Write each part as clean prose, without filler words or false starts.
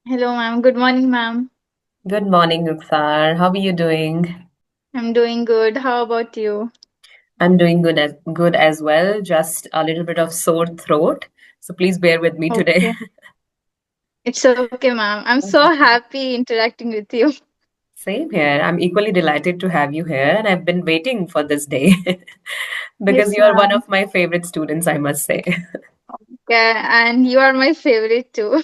Hello, ma'am. Good morning, ma'am. Good morning, Rukhsar. How are you doing? I'm doing good. How about you? I'm doing good as well. Just a little bit of sore throat. So please bear with me today. Okay. It's okay, ma'am. I'm so happy interacting with you Same here. I'm equally delighted to have you here, and I've been waiting for this day because Yes, you are one ma'am. of my favorite students, I must say. Okay, and you are my favorite too.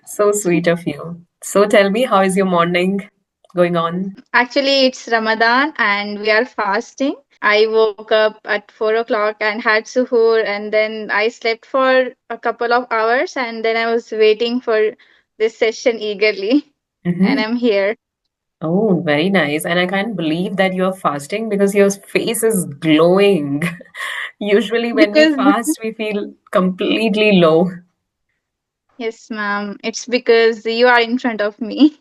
So sweet of you. So tell me, how is your morning going on? Actually, it's Ramadan and we are fasting. I woke up at 4 o'clock and had suhoor, and then I slept for a couple of hours, and then I was waiting for this session eagerly, and Hmm. I'm here Oh, very nice. And I can't believe that you're fasting because your face is glowing. Usually, when we because fast, we feel completely low. yes, ma'am. It's because you are in front of me.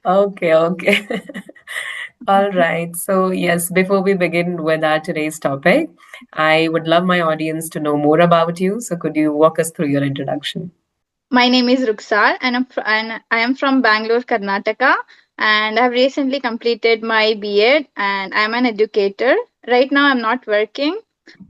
Okay, okay. All right. So, yes, before we begin with our today's topic, I would love my audience to know more about you. So, could you walk us through your introduction? My name is Ruksar, and I am from Bangalore, Karnataka, and I've recently completed my B.Ed, and I'm an educator. Right now, I'm not working.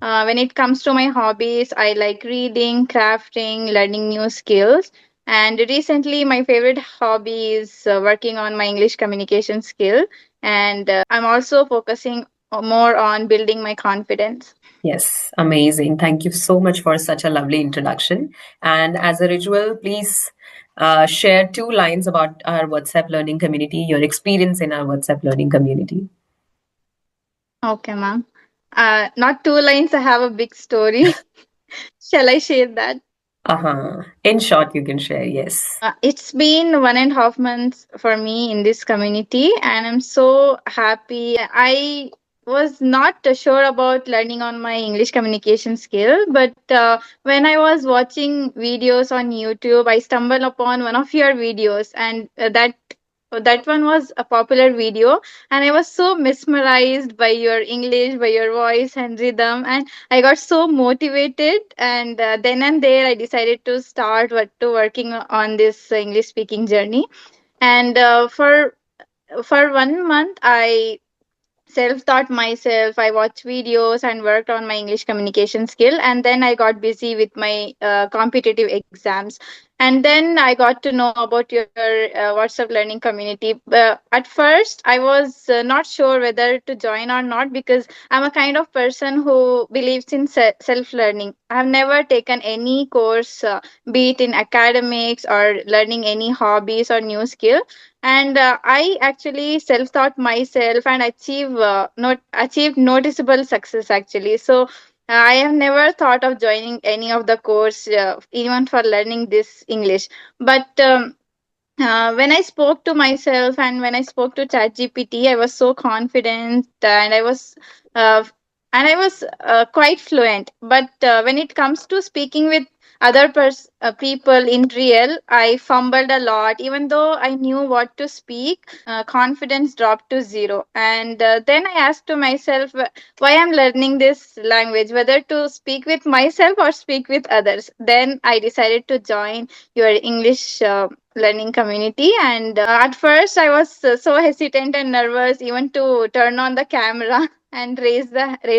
When it comes to my hobbies, I like reading, crafting, learning new skills. And recently, my favorite hobby is working on my English communication skill. And I'm also focusing more on building my confidence. Yes, amazing. Thank you so much for such a lovely introduction. And as a ritual, please share 2 lines about our WhatsApp learning community, your experience in our WhatsApp learning community. Okay, ma'am. Not 2 lines, I have a big story. Shall I share that? Uh-huh. In short, you can share, yes. It's been 1.5 months for me in this community, and I'm so happy. I was not sure about learning on my English communication skill, but when I was watching videos on YouTube, I stumbled upon one of your videos, and that one was a popular video, and I was so mesmerized by your English, by your voice and rhythm, and I got so motivated, and then and there I decided to start working on this English speaking journey. And for 1 month, I self-taught myself. I watched videos and worked on my English communication skill, and then I got busy with my competitive exams. And then I got to know about your WhatsApp learning community. At first, I was not sure whether to join or not, because I'm a kind of person who believes in self-learning. I have never taken any course, be it in academics or learning any hobbies or new skill. And I actually self taught myself and achieved noticeable success, actually. So I have never thought of joining any of the course, even for learning this English. But when I spoke to myself and when I spoke to ChatGPT, I was so confident, uh, and I was quite fluent. But when it comes to speaking with people in real, I fumbled a lot. Even though I knew what to speak, confidence dropped to zero. And then I asked to myself, why I'm learning this language, whether to speak with myself or speak with others. Then I decided to join your English learning community. And at first I was so hesitant and nervous even to turn on the camera and raise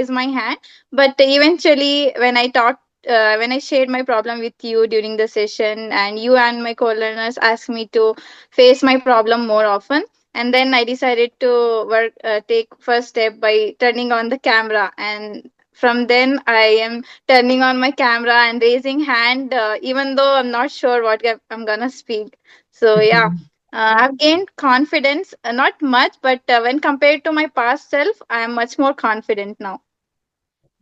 my hand. But eventually, when I shared my problem with you during the session, and you and my co-learners asked me to face my problem more often, and then I decided to take first step by turning on the camera. And from then I am turning on my camera and raising hand, even though I'm not sure what I'm gonna speak. So yeah, Mhm. I've gained confidence, not much, but when compared to my past self, I am much more confident now.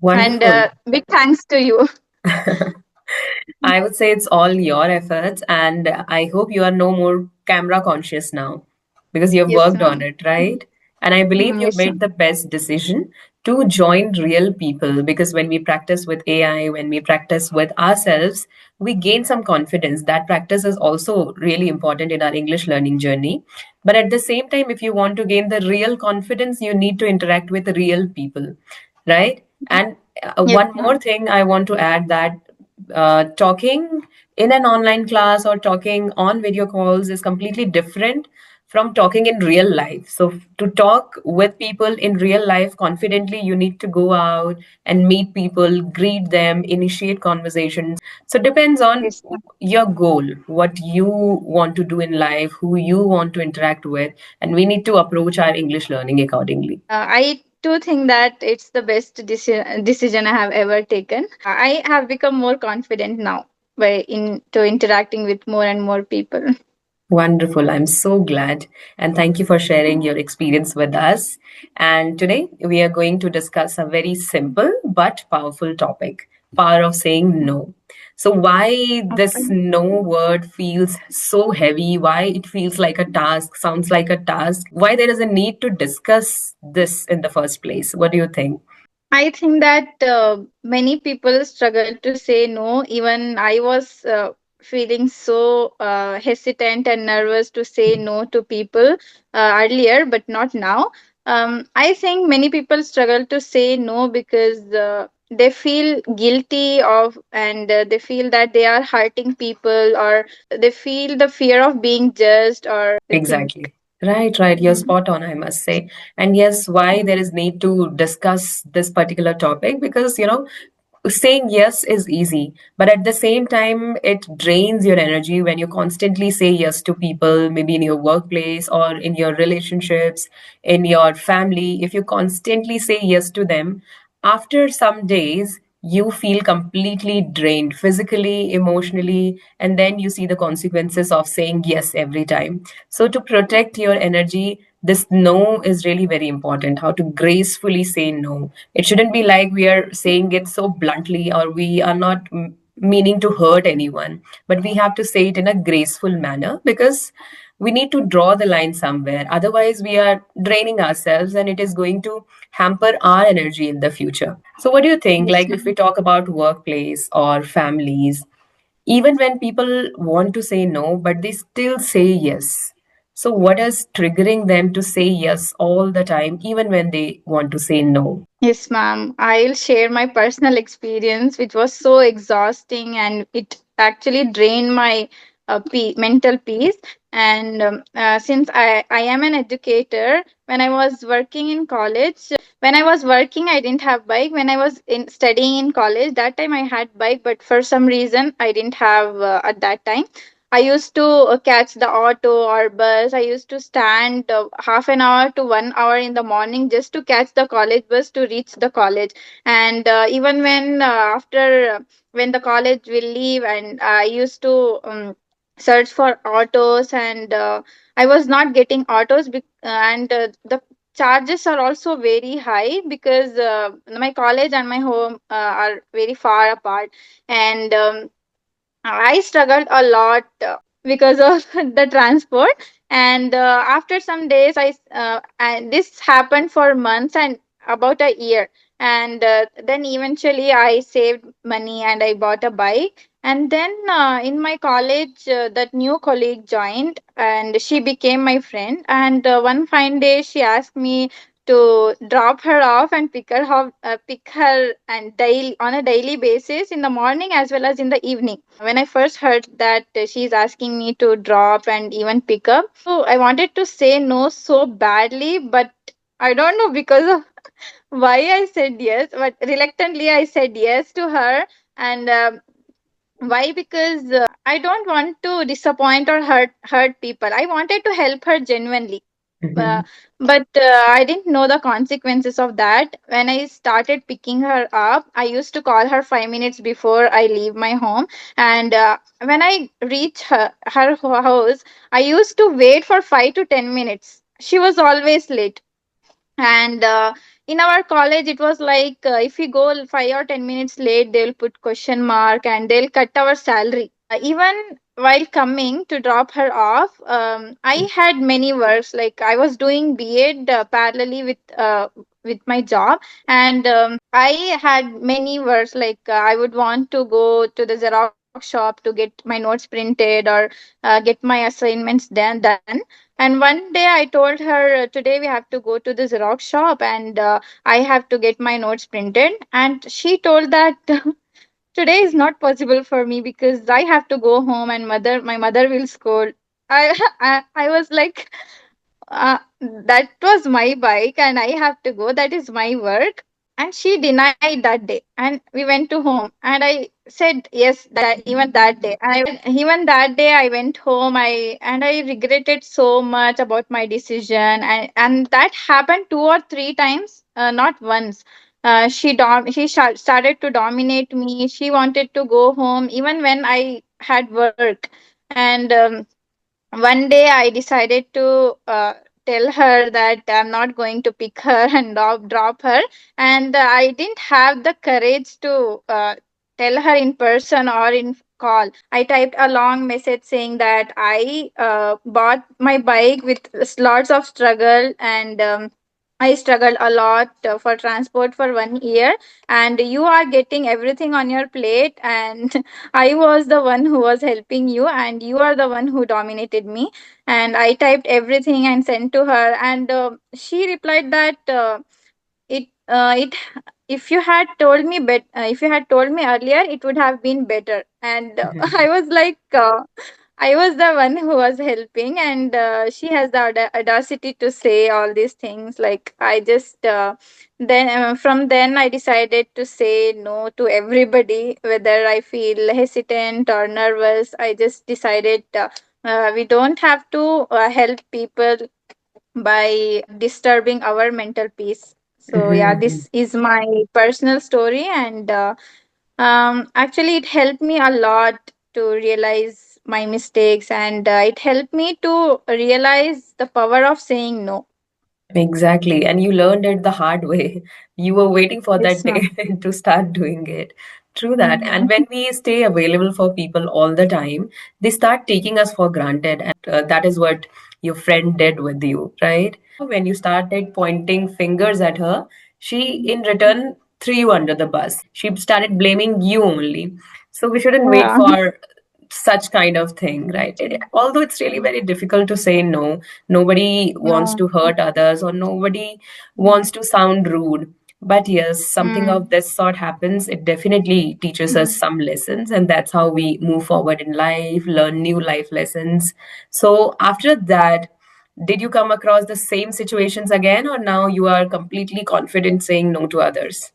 And Wonderful. big thanks to you. I would say it's all your efforts, and I hope you are no more camera conscious now because you've Yes, worked on ma'am. it, right? And I believe you've Yes, made ma'am. the best decision to join real people because when we practice with AI, when we practice with ourselves, we gain some confidence. That practice is also really important in our English learning journey. But at the same time, if you want to gain the real confidence, you need to interact with real people, right? And Yes, one more ma'am. thing I want to add that talking in an online class or talking on video calls is completely different from talking in real life. So, to talk with people in real life confidently, you need to go out and meet people, greet them, initiate conversations. So, depends on Yes. your goal, what you want to do in life, who you want to interact with, and we need to approach our English learning accordingly. I too think that it's the best decision I have ever taken. I have become more confident now by into interacting with more and more people. Wonderful. I'm so glad. And thank you for sharing your experience with us. And today we are going to discuss a very simple but powerful topic, power of saying no. So, why this Okay. no word feels so heavy, why it feels like a task, sounds like a task, why there is a need to discuss this in the first place. What do you think? I think that many people struggle to say no. Even I was feeling so hesitant and nervous to say no to people earlier, but not now. I think many people struggle to say no because they feel guilty of, and they feel that they are hurting people, or they feel the fear of being judged, or everything. Exactly. Right, right. You're Mhm. spot on, I must say. And yes, why there is need to discuss this particular topic because, saying yes is easy, but at the same time, it drains your energy when you constantly say yes to people, maybe in your workplace or in your relationships, in your family. If you constantly say yes to them, after some days, you feel completely drained physically, emotionally, and then you see the consequences of saying yes every time. So, to protect your energy, this no is really very important. How to gracefully say no. It shouldn't be like we are saying it so bluntly or we are not meaning to hurt anyone, but we have to say it in a graceful manner because we need to draw the line somewhere. Otherwise, we are draining ourselves and it is going to hamper our energy in the future. So, what do you think? Yes, Like, if we talk about workplace or families, even when people want to say no, but they still say yes. So, what is triggering them to say yes all the time, even when they want to say no? yes, ma'am. I'll share my personal experience, which was so exhausting and it actually drained my mental peace. And since I am an educator, when I was working in college, when I was working, I didn't have bike. When I was in studying in college, that time I had bike, but for some reason I didn't have at that time. I used to catch the auto or bus. I used to stand half an hour to 1 hour in the morning just to catch the college bus to reach the college. And even when after when the college will leave, and I used to search for autos, and I was not getting autos, and the charges are also very high because my college and my home are very far apart, and I struggled a lot because of the transport. And after some days, and this happened for months and about a year. And then eventually, I saved money and I bought a bike. And then in my college, that new colleague joined and she became my friend. And one fine day, she asked me to drop her off and pick her and daily on a daily basis in the morning as well as in the evening. When I first heard that she's asking me to drop and even pick up, so I wanted to say no so badly, but I don't know because of why I said yes, but reluctantly I said yes to her. And why? Because I don't want to disappoint or hurt people. I wanted to help her genuinely, uh, Mhm. but I didn't know the consequences of that. When I started picking her up, I used to call her 5 minutes before I leave my home, and when I reach her house, I used to wait for 5 to 10 minutes. She was always late. And in our college it was like if we go 5 or 10 minutes late, they'll put question mark and they'll cut our salary. Even while coming to drop her off, I had many works, like I was doing B.Ed parallelly with my job. And I had many works, like I would want to go to the Xerox shop to get my notes printed, or get my assignments done. And one day I told her, today we have to go to the Xerox shop, and I have to get my notes printed. And she told that today is not possible for me because I have to go home and my mother will scold. I I was like, that was my bike and I have to go. That is my work. And she denied that day. And we went to home. And I said yes that even that day. Even that day I went home. I regretted so much about my decision. And that happened two or three times, not once. She started to dominate me. She wanted to go home even when I had work. And one day I decided to tell her that I'm not going to pick her and drop her. And I didn't have the courage to tell her in person or in call. I typed a long message saying that I bought my bike with lots of struggle, and I struggled a lot for transport for 1 year, and you are getting everything on your plate, and I was the one who was helping you, and you are the one who dominated me. And I typed everything and sent to her, and she replied that it if you had told me if you had told me earlier, it would have been better. And I was like, I was the one who was helping, and she has the audacity to say all these things. Like I just then from then I decided to say no to everybody, whether I feel hesitant or nervous. I just decided we don't have to help people by disturbing our mental peace. So yeah, Mhm. this is my personal story, and actually it helped me a lot to realize my mistakes, and it helped me to realize the power of saying no. Exactly. And you learned it the hard way. You were waiting for that It's not. day to start doing it. True that. And Mhm. when we stay available for people all the time, they start taking us for granted. And that is what your friend did with you, right? When you started pointing fingers at her, she in return threw you under the bus. She started blaming you only. So we shouldn't wait Yeah. for such kind of thing, right? Although it's really very difficult to say no, nobody wants No. to hurt others or nobody wants to sound rude. But yes, something Mm. of this sort happens. It definitely teaches us some lessons, and that's how we move forward in life, learn new life lessons. So, after that, did you come across the same situations again, or now you are completely confident saying no to others?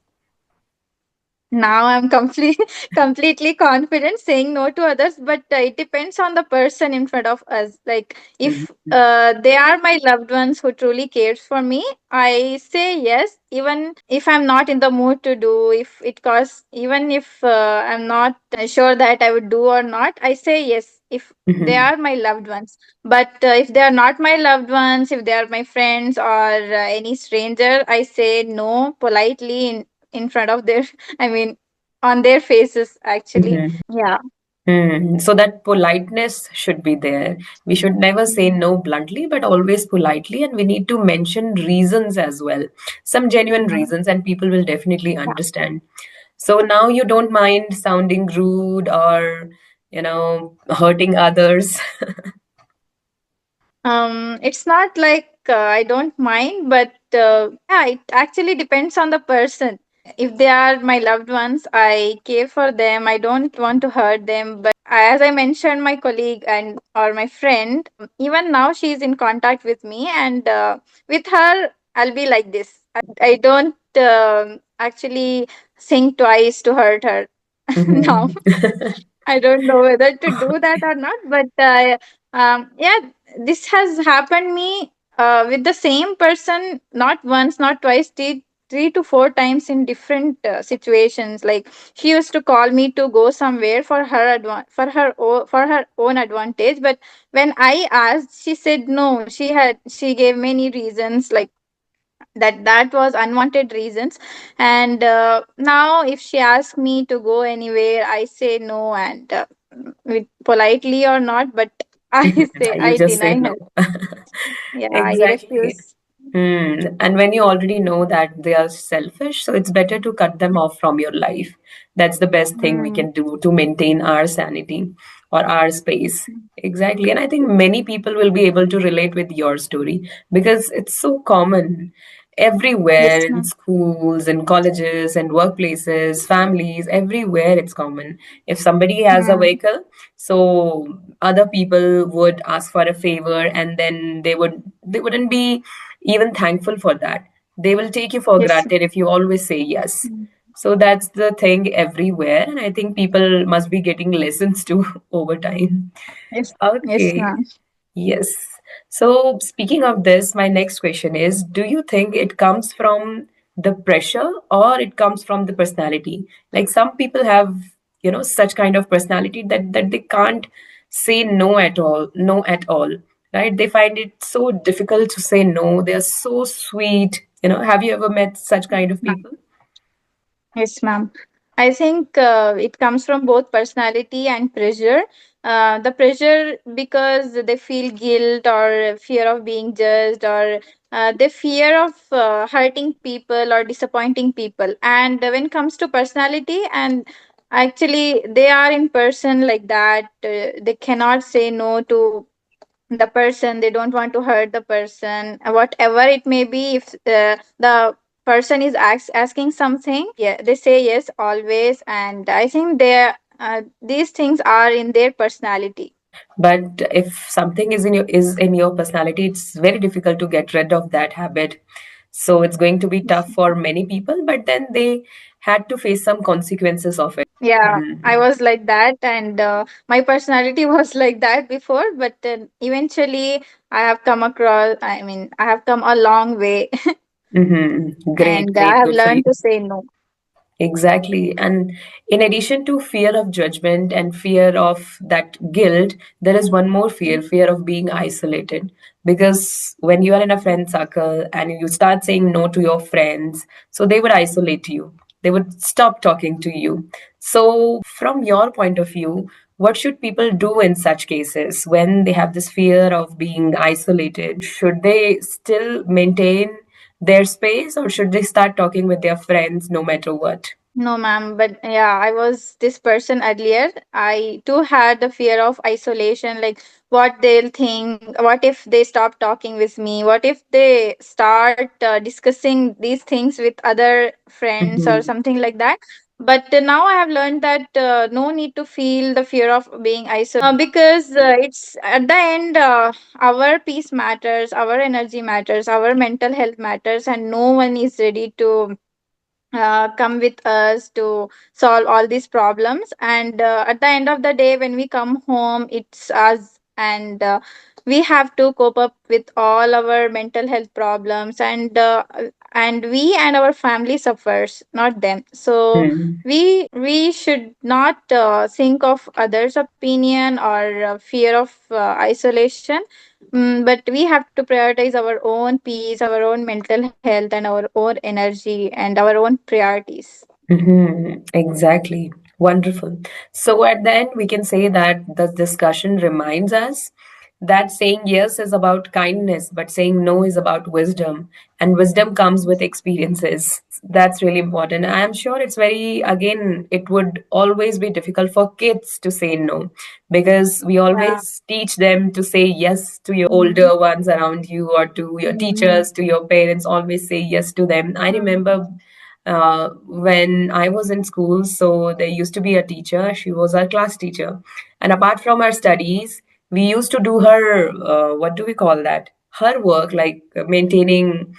Now I'm completely confident saying no to others, but it depends on the person in front of us. Like if Mhm. they are my loved ones who truly cares for me, I say yes, even if I'm not in the mood to do. If it costs, even if I'm not sure that I would do or not, I say yes if they Mhm. are my loved ones. But if they are not my loved ones, if they are my friends or any stranger, I say no politely in front of their I mean, on their faces, actually. Mhm. Yeah. So that politeness should be there. We should never say no bluntly, but always politely. And we need to mention reasons as well, some genuine Mhm. reasons, and people will definitely understand. So now you don't mind sounding rude or, hurting others. It's not like I don't mind, but yeah, it actually depends on the person. If they are my loved ones, I care for them. I don't want to hurt them. But as I mentioned, my colleague and or my friend, even now she is in contact with me, and with her, I'll be like this. I don't actually think twice to hurt her now. Mhm. I don't know whether to do that or not, but yeah, this has happened me with the same person not once, not twice, three to four times in different situations. Like she used to call me to go somewhere for her for her own advantage, but when I asked, she said no. She gave many reasons like that was unwanted reasons. And now if she asks me to go anywhere, I say no, and with politely or not, but I say You I just say deny her. no. Yeah, I Exactly. refuse. And when you already know that they are selfish, so it's better to cut them off from your life. That's the best thing we Mm. can do to maintain our sanity or our space. Exactly. And I think many people will be able to relate with your story because it's so common. everywhere, Yes, in ma'am. schools and colleges and workplaces, families, everywhere it's common. If somebody has a Hmm. vehicle, so other people would ask for a favor, and then they wouldn't be even thankful for that. They will take you for Yes. granted if you always say yes. Mm. So that's the thing everywhere, and I think people must be getting lessons too over time. Yes. Yes, Okay. ma'am. Yes. So, speaking of this, my next question is, do you think it comes from the pressure or it comes from the personality? Like some people have, such kind of personality that they can't say no at all, no at all, right? They find it so difficult to say no. They're so sweet. Have you ever met such kind of people? Yes, ma'am. I think it comes from both personality and pressure. The pressure because they feel guilt or fear of being judged, or they fear of hurting people or disappointing people. And when it comes to personality, and actually they are in person like that, they cannot say no to the person. They don't want to hurt the person, whatever it may be. If the person is asking something, yeah, they say yes always. And I think these things are in their personality. But if something is in your personality, it's very difficult to get rid of that habit. So it's going to be tough for many people, but then they had to face some consequences of it. Yeah, I Mhm. was like that, and my personality was like that before, but eventually I mean, I have come a long way. Great, And I great, have good for you. learned to say no. Exactly. And in addition to fear of judgment and fear of that guilt, there is one more fear of being isolated. Because when you are in a friend circle and you start saying no to your friends, so they would isolate you. They would stop talking to you. So, from your point of view, what should people do in such cases when they have this fear of being isolated? Should they still maintain their space or should they start talking with their friends no matter what? No, ma'am, but yeah, I was this person earlier. I too had the fear of isolation, like what they'll think, what if they stop talking with me, what if they start discussing these things with other friends or Mhm. something like that. But now I have learned that no need to feel the fear of being isolated, because it's at the end, our peace matters, our energy matters, our mental health matters, and no one is ready to come with us to solve all these problems. And at the end of the day, when we come home, it's us, and we have to cope up with all our mental health problems. And we and our family suffers, not them. So Mm. we should not think of others opinion or fear of isolation. But we have to prioritize our own peace, our own mental health, and our own energy and our own priorities. Exactly. Wonderful. So at the end, we can say that the discussion reminds us that saying yes is about kindness, but saying no is about wisdom. And wisdom comes with experiences. That's really important. I am sure it's very, again, it would always be difficult for kids to say no because we Yeah. always teach them to say yes to your Mhm. older ones around you or to your Mhm. teachers, to your parents, always say yes to them. I Mhm. remember when I was in school, so there used to be a teacher. She was our class teacher. And apart from our studies, we used to do her, what do we call that? Her work, like maintaining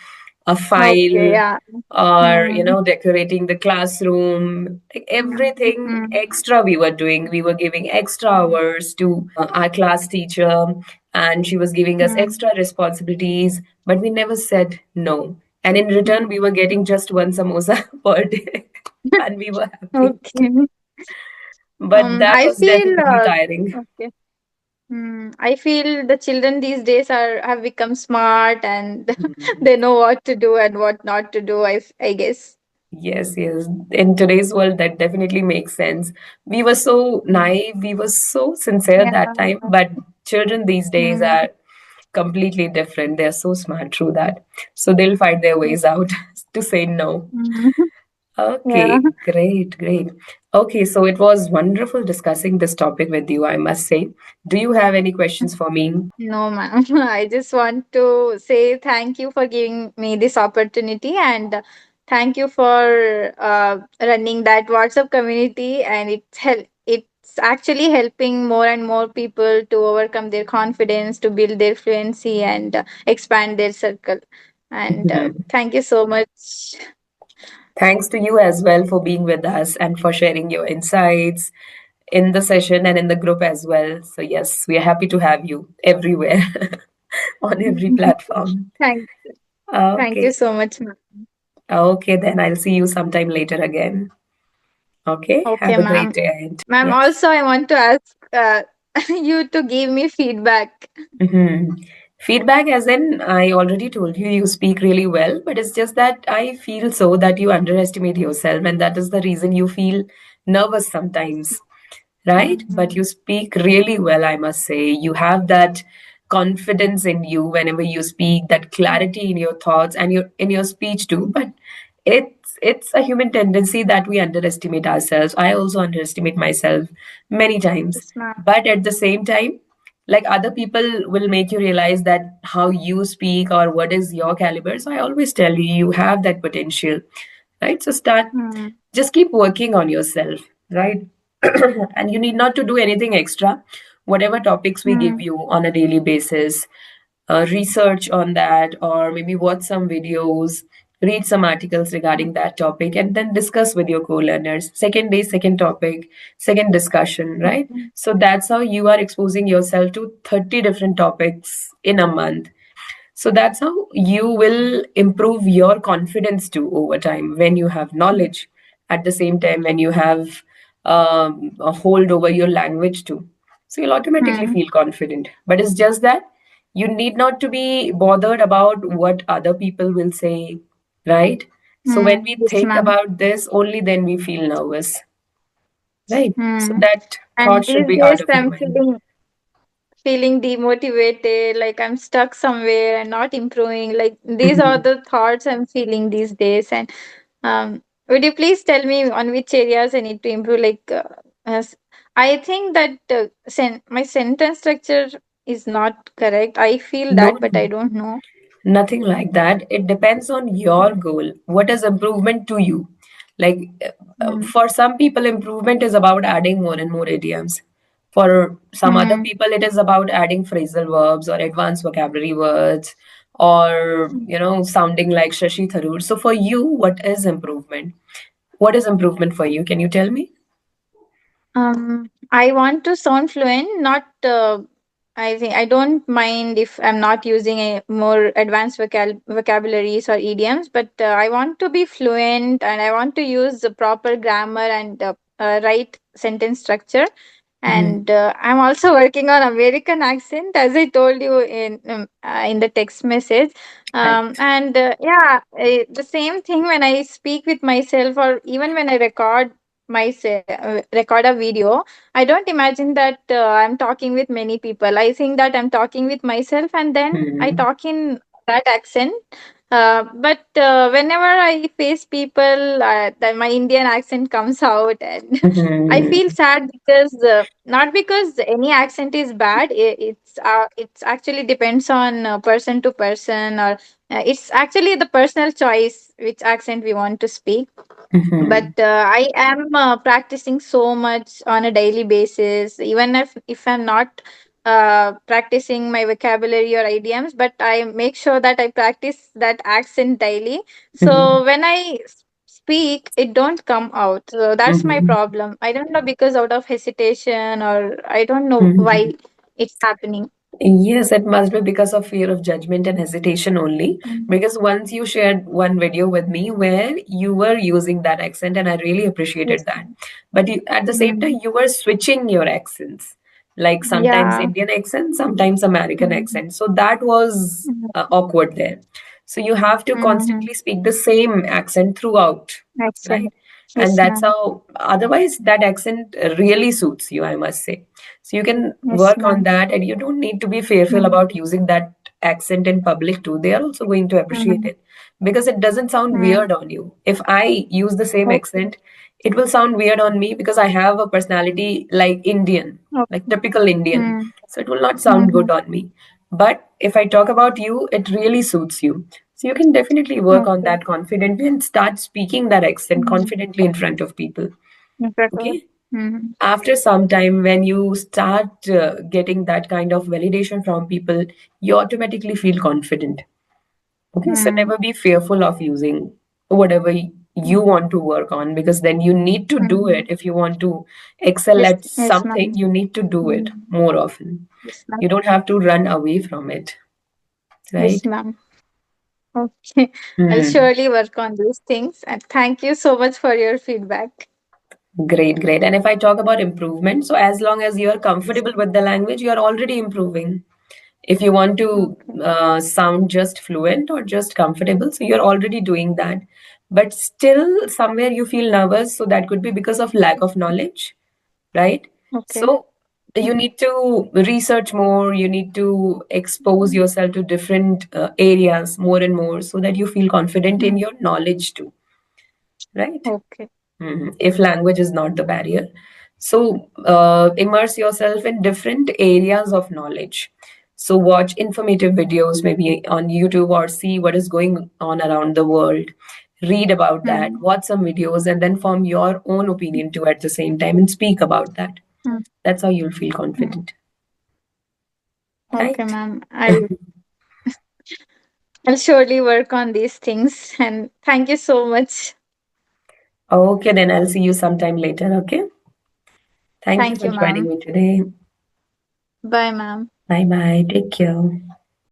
a Okay. file Yeah. or, Mhm. decorating the classroom, like everything Mhm. extra we were doing. We were giving extra Mhm. hours to our class teacher, and she was giving us Mhm. extra responsibilities, but we never said no. And in return, we were getting just one samosa per day, and we were happy. Okay. But that I was feel definitely tiring. okay. I feel the children these days are have become smart, and Mhm. they know what to do and what not to do. I guess. Yes, yes. In today's world, that definitely makes sense. We were so naive, we were so sincere Yeah. that time, but children these days Mm. are completely different. They're so smart through that. So they'll find their ways out to say no. Mm. Yeah. Okay, great, great. Okay, so it was wonderful discussing this topic with you, I must say. Do you have any questions for me? No, ma'am. I just want to say thank you for giving me this opportunity, and thank you for running that WhatsApp community. And it's actually helping more and more people to overcome their confidence, to build their fluency, and expand their circle. And thank you so much. Thanks to you as well for being with us and for sharing your insights in the session and in the group as well. So, yes, we are happy to have you everywhere on every platform. thank, thank you Okay. so much, ma'am. Okay, then I'll see you sometime later again. Okay. Okay, Have a great ma'am. day ahead. Ma'am, Yes. also I want to ask you to give me feedback. hmm Feedback, as in, I already told you, you speak really well, but it's just that I feel so that you underestimate yourself, and that is the reason you feel nervous sometimes, right? But Mhm. you speak really well, I must say. You have that confidence in you whenever you speak, that clarity in your thoughts and your in your speech too. But it's a human tendency that we underestimate ourselves. I also underestimate myself many times. Yes, ma'am. But at the same time, like other people will make you realize that how you speak or what is your caliber. So I always tell you, you have that potential, right? So start, Hmm. just keep working on yourself, right? And you need not to do anything extra. Whatever topics we give Hmm. you on a daily basis, research on that, or maybe watch some videos, read some articles regarding that topic, and then discuss with your co-learners. Second day, second topic, second discussion, right? So that's how you are exposing yourself to 30 different topics in a month. So that's how you will improve your confidence too over time when you have knowledge. At the same time, when you have a hold over your language too. So you'll automatically Hmm. feel confident. But it's just that you need not to be bothered about what other people will say, right? So when we Yes, think ma'am. about this, only then we feel nervous, right? So Hmm. that And thought should these be out days of your I'm mind. feeling demotivated, like I'm stuck somewhere and not improving. Like these are the thoughts I'm feeling these days. And would you please tell me on which areas I need to improve? Like I think that my sentence structure is not correct. I feel No, that, but I don't know. nothing like that. It depends on your goal. What is improvement to you? Like Hmm. for some people, improvement is about adding more and more idioms. For some other Hmm. people, it is about adding phrasal verbs or advanced vocabulary words or, sounding like Shashi Tharoor. So for you, what is improvement? What is improvement for you? Can you tell me? I want to sound fluent, not. I think I don't mind if I'm not using a more advanced vocabularies or idioms, but I want to be fluent and I want to use the proper grammar and right sentence structure. Mhm. And I'm also working on American accent, as I told you in the text message. Right. And yeah, the same thing when I speak with myself, or even when I record a video. I don't imagine that I'm talking with many people. I think that I'm talking with myself, and then I Mhm. talk in that accent. But whenever I face people, that my Indian accent comes out, and I Mhm. feel sad because not because any accent is bad. It's actually depends on person to person, or it's actually the personal choice which accent we want to speak. But Mhm. I am practicing so much on a daily basis, even if I'm not practicing my vocabulary or idioms, but I make sure that I practice that accent daily. Mhm. So when I speak, it don't come out. So that's my Mhm. problem. I don't know, because out of hesitation, or I don't know why Mhm. it's happening. Yes, it must be because of fear of judgment and hesitation only. Mm. Because once you shared one video with me where you were using that accent, and I really appreciated Yes. that. But at the same Mm. time, you were switching your accents, like sometimes Yeah. Indian accent, sometimes American Mm. accent. So that was awkward there. So you have to Mm-hmm. constantly speak the same accent throughout, right? Excellent. And Yes, that's ma'am. how, otherwise, that accent really suits you, I must say. So you can Yes, work on ma'am. that, and you don't need to be fearful Mm. about using that accent in public too, they are also going to appreciate Mm-hmm. it because it doesn't sound Mm. weird on you. If I use the same Okay. accent, it will sound weird on me because I have a personality like Indian, like Okay. typical Indian. Mm. So it will not sound Mm-hmm. good on me. But if I talk about you, it really suits you. So you can definitely work on Okay. that confidently and start speaking that accent Mm. confidently in front of people. Exactly. Okay. Mm-hmm. After some time, when you start getting that kind of validation from people, you automatically feel confident. Okay. So Mm. never be fearful of using whatever you want to work on, because then you need to do Mm-hmm. it. If you want to excel Yes, at yes, something, ma'am. you need to do it Mm. more often. Yes, ma'am. You don't have to run away from it, Yes, right? ma'am. Okay. I'll Hmm. surely work on these things. And thank you so much for your feedback. Great, great. And if I talk about improvement, so as long as you are comfortable with the language, you are already improving. If you want to Okay. sound just fluent or just comfortable, so you're already doing that. But still, somewhere you feel nervous, so that could be because of lack of knowledge, right? Okay. So you need to research more, you need to expose yourself to different areas more and more so that you feel confident in Mm. your knowledge too, right? Okay. If language is not the barrier. So, immerse yourself in different areas of knowledge. So, watch informative videos maybe on YouTube or see what is going on around the world. Read about that, Mm. watch some videos, and then form your own opinion too at the same time and speak about that. Mm. That's how you'll feel Mm. confident, Okay, right? ma'am. I'll surely work on these things. And thank you so much. Okay, then I'll see you sometime later. Okay. Thank you Thank for you, joining ma'am. me today. Bye, ma'am. Bye bye. Take care.